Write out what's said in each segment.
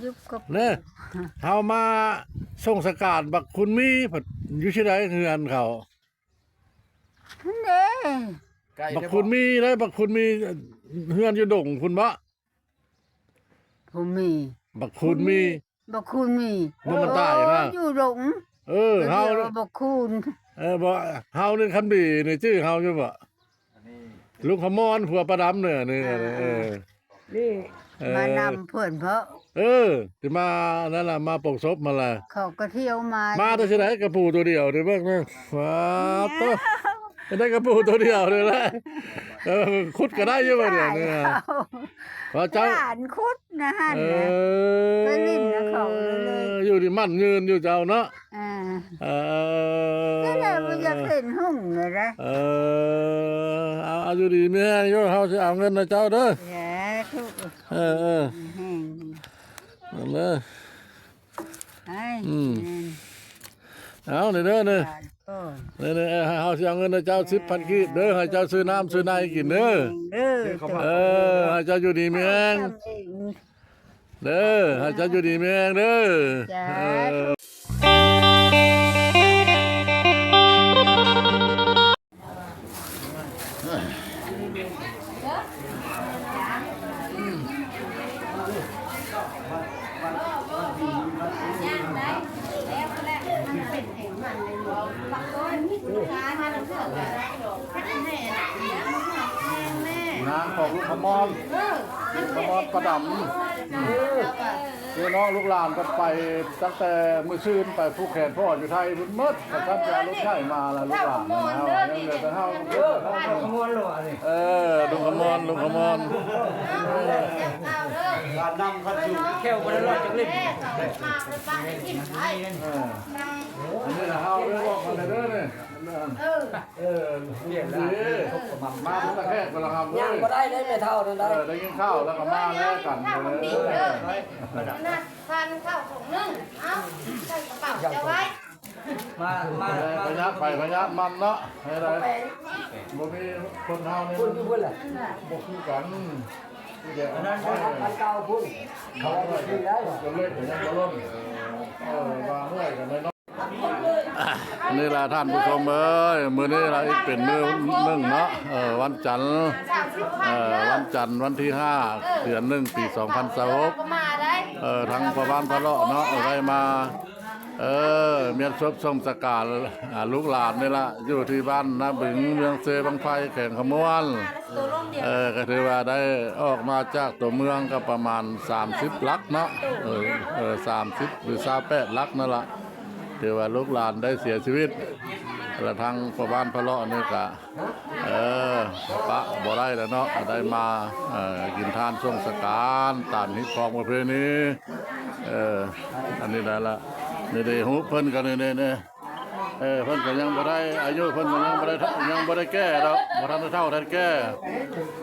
ยุบกับเนี่ยเฮามาส่งสกาดบักคุณมีผัดอยู่ที่ใดเฮือนเขาเด้บักคุณมีได้บักคุณมีเฮือนอยู่ดงคุณบ่ผมมี บักคุณมี บักคุณมี มันตายนะ อยู่หลงเฮาบักคุณบ่เฮานี่คำดีนี่ชื่อเฮาอยู่บ่ลุงขมอนผัวประดำเนี่ยนี่นี่มานำเพื่อนเพราะสิมานั่นล่ะมาปกศพมาล่ะเขาก็เที่ยวมาแต่สิไหนกระปูตัวเดียวเด้อเบิ่งนะว้าต๊ะได้กระปูตัวเดียวเลยนะขุดก็ได้อยู่บ่เนี่ยพอเจ้าหลานคุดนะฮะก็ลิ้นนะเขาเลยอยู่ที่มั่นยืนอยู่เจ้าเนาะนั่นแหละมันจะเป็นหุ่งเลยนะเอาอยู่ดีแม่อยู่เฮาสิเอาเงินนะเจ้าเด้อทุกนั่นเลยเอาเด้อเนี่ยเฮาสิเอาเงินนะเจ้า10,000 กีบเด้อให้เจ้าซื้อน้ำซื้อในกินเด้อให้เจ้าอยู่ดีแม่งเด้อให้เจ้าอยู่ดีแม่งเด้อนางของลูกขมอนประดำพี่น้องลูกหลานกันไปตั้งแต่มื้อชื่นไปผู้แขนพ่ออยู่ไทยพุ่นหมดกับท่านจะรถไถมาแล้วลูกหลานแล้วยังเหลือแต่เฮาลุงขมอนลุงขมอนการนำคันสูงแค่วันละ100จังเล่นอันนี้เฮาเรื่องว่าคนเด้อเนี่ยเรียนแล้วมาตะแคกกำลังทำยังบ่ได้ไม่เท่านั้นได้กินข้าวแล้วก็มาแล้วกันเลยพันข้าวถุงนึงเอาใส่กระเป๋าจะไว้มาพยักไปพยักมันเนาะให้ได้บ่มีคนเฮานี่พุ่นอยู่พุ่นแหละบ่คือกันนั่นอันเก่าพุ่นเขาได้ได้ก็เล็กยังบ่ล้นวางไว้กันเลยเนาะนี่ล่ะท่านผู้ชมเอ้ยมื้อนี้เราอีกเป็นมื้อนึงเนาะวันจันทร์วันที่5เดือน1ปี2026ทั้งประบ้านพะเลาะเนาะได้มาเมียนศพส่งสการลูกหลานนี่ล่ะอยู่ที่บ้านนาบึงเมืองเซบังไฟแข่งขมวนก็ถือว่าได้ออกมาจากตัวเมืองก็ประมาณ30 ลักเนาะ30หรือ28 ลักนั่นล่ะถือว่าลูกหลานได้เสียชีวิตแล้วทางประบ้านพะเลาะนี่ก็ปะบ่ได้แล้วเนาะได้มากินทานส่งสการตามฮิตของประเพณีอันนี้ได้ละนี่ได้ฮู้เพิ่นกันนี่เพิ่นก็ยังบ่ได้อายุเพิ่นก็ยังบ่ได้แก่ดอกบ่ทันได้เฒ่าทันแก่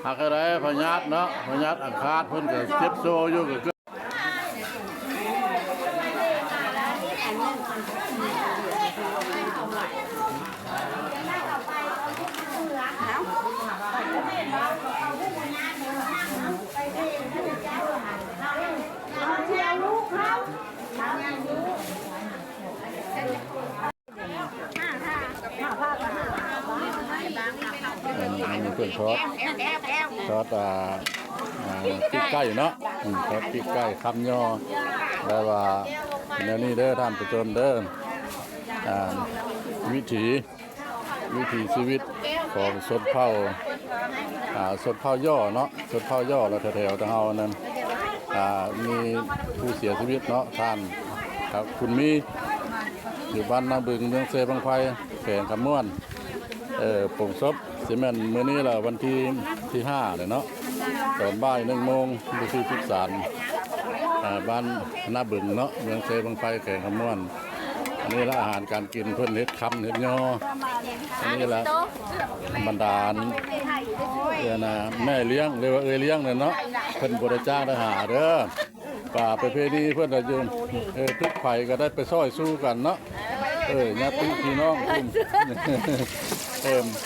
หากได้พญาตเนาะพญาตอาฆาตเพิ่นก็เจ็บโซอยู่ก็เพื่อนช็อตปีกไก่เนาะช็อตปีกไก่คำย่อได้ว่าแนวนี้เด้อท่านผู้ชมเด้อวิถีชีวิตของชนเผ่าย่อเนาะชนเผ่าย่อแล้วแถวๆทางเฮานั้นมีผู้เสียชีวิตเนาะท่านครับคุณมีอยู่บ้านนาบึงเมืองเซบังไฟแข่งขมวนปงศพสิแม่นมื้อนี้ล่ะวันที่5เลยเนาะตอนบ่าย1 โมงที่สุสานบ้านนาบึงเนาะเมืองเซบังไฟแข่งขมวนอันนี้ละอาหารการกินเพิ่นเฮ็ดคำเฮ็ดย่ออันนี้ละบรรดาแม่เลี้ยงเรียกว่าเลี้ยงเนี่ยเนาะเพิ่นบ่ได้จ้างทหารเด้อป่าประเพณีเพิ่นก็อยู่ทุกไผก็ได้ไปซ้อยสู้กันเนาะญาติพี่น้องใ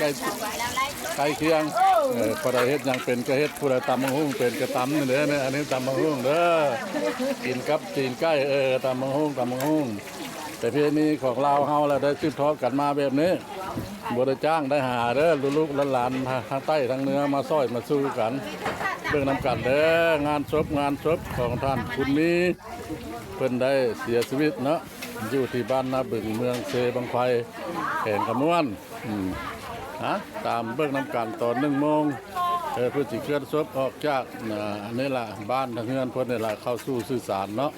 กล้เคียง พอได้เฮ็ดหยังเป็นก็เฮ็ดผู้ใดตำบักหุ่งเป็นก็ตำนี่เด้อเนี่ยอันนี้ตำบักหุ่งเด้อกินกับจีนใกล้ตำบักหุ่งแต่เพลงนี้ของเราวเฮาแล้วได้สืบทอดกันมาแบบนี้บ่ได้จ้างได้หาเด้อลูกๆหลานๆทางใต้ทางเหนือมาซอยมาสู้กันเบิ่งนำกันเด้องานศพของท่านคุณมีเพิ่นได้เสียชีวิตเนาะอยู่ที่บ้านนาบึงเมืองเซบังไฟแข่งขมวนตามเบิ่งนำกันตอน1 โมงเพื่อสิเคลื่อนศพออกจากอันนี้ล่ะบ้านทางเฮือนเพิ่นนี่ล่ะเข้าสู่สื่อสารเนาะ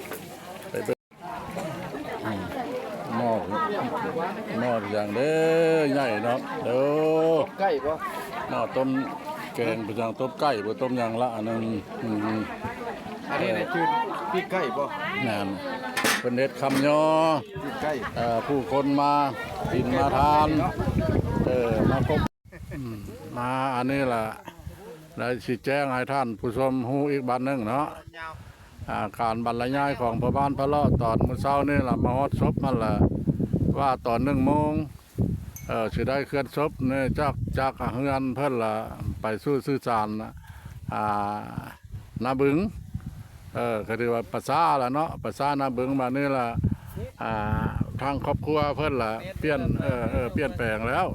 ไปเบิ่งหม้ออย่างเด้อใหญ่เนาะเด้อ ใกล้บ่ หม้อต้มแกงเป็นอย่างต้มไก่บ่ต้มอย่างละอันนึง อันนี้นะชื่อพี่ใกล้บ่ นั่นเป็นเฮ็ดคำย่อ พี่ใกล้ ผู้คนมากินมาทานมาพบมาอันนี้ล่ะได้ชี้แจงให้ท่านผู้ชมฮู้อีกบัดหนึงเนาะการบรรยายของพระบ้านพระเลาะตอนมื้อเช้านี่ล่ะมาฮอดศพมันล่ะว่าตอน1 โมงสิได้เคลื่อนศพเนี่ยจากเฮือนเพิ่นล่ะไปสู่สื่อสารนาบึงก็ถือว่าภาษาล่ะเนาะภาษานาบึงมานี่ล่ะทางครอบครัวเพิ่นล่ะเปลี่ยนแปลงแล้ว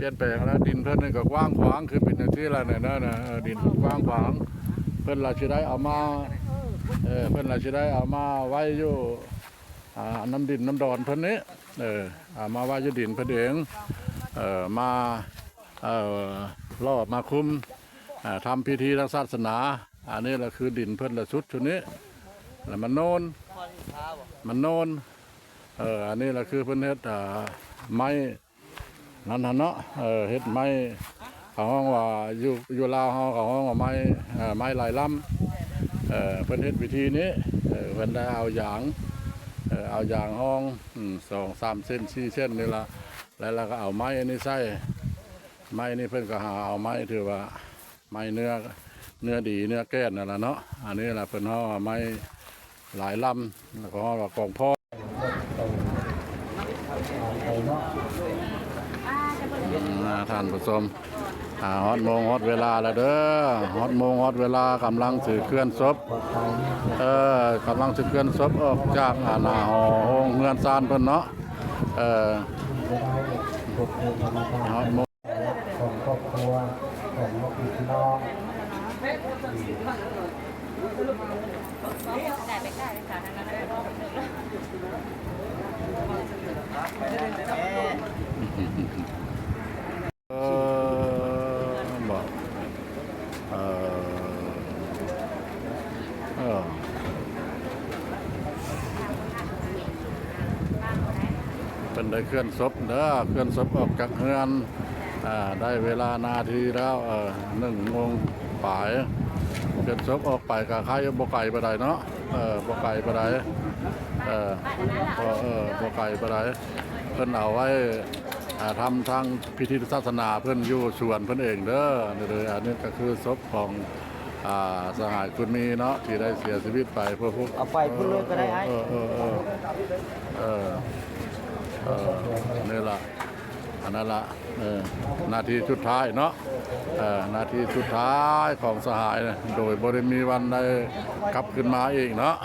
ดินเพิ่นนี่ก็กว้างขวางคือเป็นอย่างที่ล่ะเนี่ยนะดินกว้างขวางเพิ่นล่ะสิได้เอามาไว้อยู่น้ำดินน้ำดอนเพิ่นนี้มาไว้อยู่ดินเพิ่นเองมารอบมาคุมทำพิธีทางศาสนาอันนี้แหละคือดินเพิ่นละชุดชุดนี้แล้วมันโนนอันนี้แหละคือเพิ่นเฮ็ดไม้นั่นเนาะเฮ็ดไม้เขาห้องว่าอยู่ลาวเฮาเขาห้องว่าไม้หลายลำเพิ่นเฮ็ดวิธีนี้เพิ่นได้เอาอย่างห้อง2 3 เส้น 4 เส้นนี่ละแล้วเราก็เอาไม้อันนี้ใส่ไม้นี่เพิ่นก็หาเอาไม้ถือว่าไม้เนื้อดีเนื้อแก้นนั่นแหละเนาะอันนี้แหละเพิ่นห่อไม้หลายลำแล้วก็ห่อว่ากองพ่อท่านผู้ชมฮอดโมงฮอดเวลาแล้วเด้อฮอดโมงฮอดเวลากำลังสิเคลื่อนศพกำลังสิเคลื่อนศพออกจากหน้าหอโรงเรือนซานเพิ่นเนาะฮอดโมงของครอบครัวของพี่น้อง บอกเป็นได้เคลื่อนศพเด้อเคลื่อนศพออกจากเฮือนได้เวลานาทีแล้ว1 โมงปลายเคลื่อนศพออกไปกับใครบ่ไก่บ่ได้เนาะบ่ไก่บ่ได้บ่ไก่บ่ได้เพิ่นเอาไว้ทำทางพิธีศาสนาเพิ่นอยู่ส่วนเพิ่นเองเด้อนี่อันนี้ก็คือศพของสหายคุณมีเนาะที่ได้เสียชีวิตไปเพื่อพวกเอาไปพุ่นเลยก็ได้ไอ้นี่ล่ะอันนั้นล่ะนาทีสุดท้ายเนาะนาทีสุดท้ายของสหายโดยบ่ได้มีวันได้กลับขึ้นมาอีกเนาะ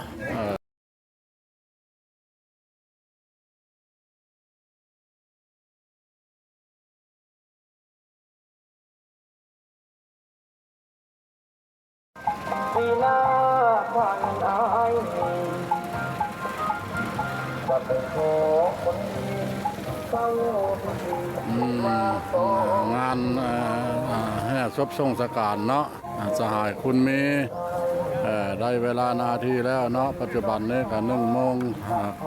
ปีหน้าพันอายจะเป็นโคคนดีเศร้างานแห่ศพทรงสการเนาะสหายคุณมีได้เวลานาทีแล้วเนาะปัจจุบันนี้ก็1 โมง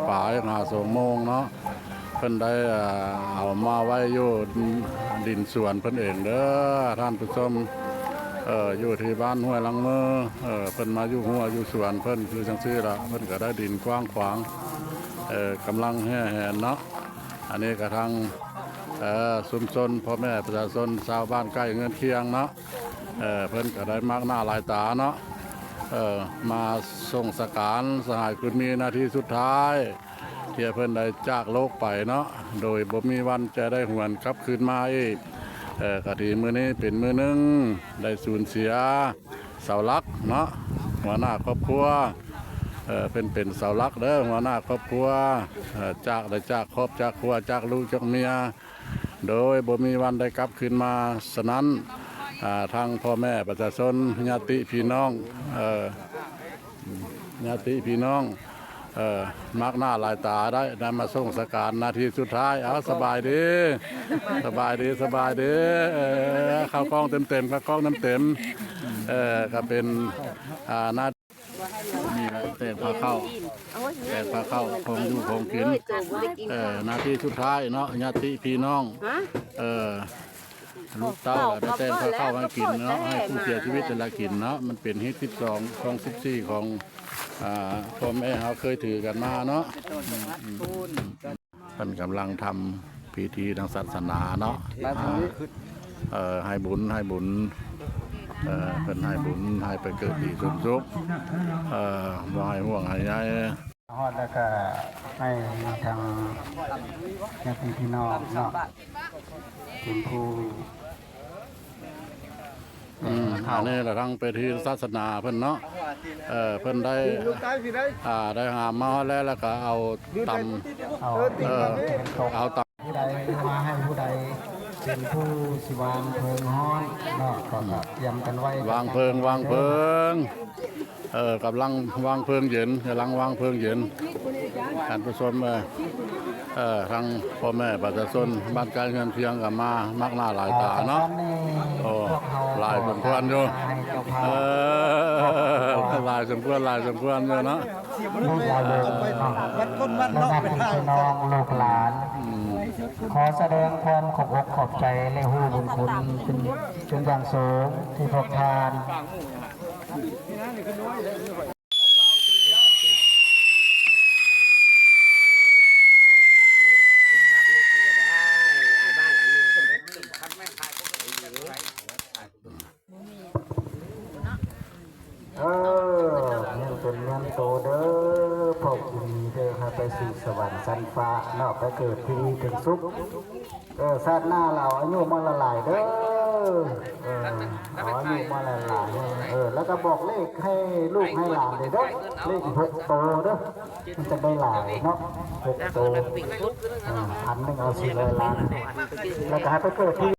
ปลาย2 โมงเนาะเพิ่นได้เอามาไว้อยู่ดินสวนเพิ่นเองเด้อท่านผู้ชมอยู่ที่บ้านห้วยลังมือเพิ่นมาอยู่หัวอยู่สวนเพิ่นคือจังซี่ล่ะเพิ่นก็ได้ดินกว้างขวางกำลังแห่แหนเนาะอันนี้ก็ทางชุมชนพ่อแม่ประชาชนชาวบ้านใกล้เงินเคียงเนาะเพิ่นก็ได้มากหน้าหลายตาเนาะมาส่งสการสหายคุณมีนาทีสุดท้ายที่เพิ่นได้จากโลกไปเนาะโดยบ่มีวันจะได้หวนกลับคืนมาอีก กะทีมื้อนี้เป็นมื้อหนึงได้สูญเสียเสาหลักเนาะหัวหน้าครอบครัวเป็นเสาหลักเด้อหัวหน้าครอบครัวจากครอบจากครัวจากลูกจากเมียโดยบ่มีวันได้กลับคืนมาฉะนั้นทางพ่อแม่ประชาชนญาติพี่น้องมักหน้าหลายตาได้มาส่งสการนาทีสุดท้ายเอาสบายดีข้าวกล้องเต็มข้าวกล้องเต็มก็เป็นหน้านี่แหละแต่พาเข้าของอยู่ของกินนาทีสุดท้ายเนาะญาติพี่น้องลูกเต้าได้แต่งข้าวให้กินเนาะให้ผู้เสียชีวิตจะละกินเนาะมันเป็นฮิต12ของ14ของพ่อแม่เขาเคยถือกันมาเนาะท่านกำลังทำพิธีทางศาสนาเนาะให้บุญเป็นให้บุญให้ไปเกิดดีสุขบ่ให้ห่วงให้ใยฮอดแล้วก็ให้ทางญาติพี่น้องเนาะเป็นผู้อันนี้แหละทั้งไปที่ศาสนาเพิ่นเนาะเพิ่นได้หามาแล้วก็เอาตำผู้ใดมาให้ผู้ใดเป็นผู้สิวางเพลิงฮ้อนเนาะก็ย้ำกันไว้วางเพลิงกำลังวางเพลิงเย็นท่านผู้ชมทั้งพ่อแม่ประชาชนบ้านใกล้เรือนเคียงกับมามักหน้าหลายตาเนาะหลายสมควรอยู่หลายสมควรอยู่เนาะวัดคนวัดเนาะเป็นน้องลูกหลานขอแสดงความขอบอกขอบใจและฮู้บุญคุณเป็นอย่างสูงที่พวกทานยังเป็นเงินโตเด้อพวกกินเด้อให้ไปสู่สวรรค์ชั้นฟ้าเนาะไปเกิดที่นี่ถึงสุขชาติหน้าเราอายุมาละลายเด้ออายุมาละลายแล้วก็บอกเลขให้ลูกให้หลานเลยเด้อเลข6 โตเด้อมันจะได้หลายเนาะ6 โต1,000เอา400 ล้านแล้วก็ให้ไปเกิดที่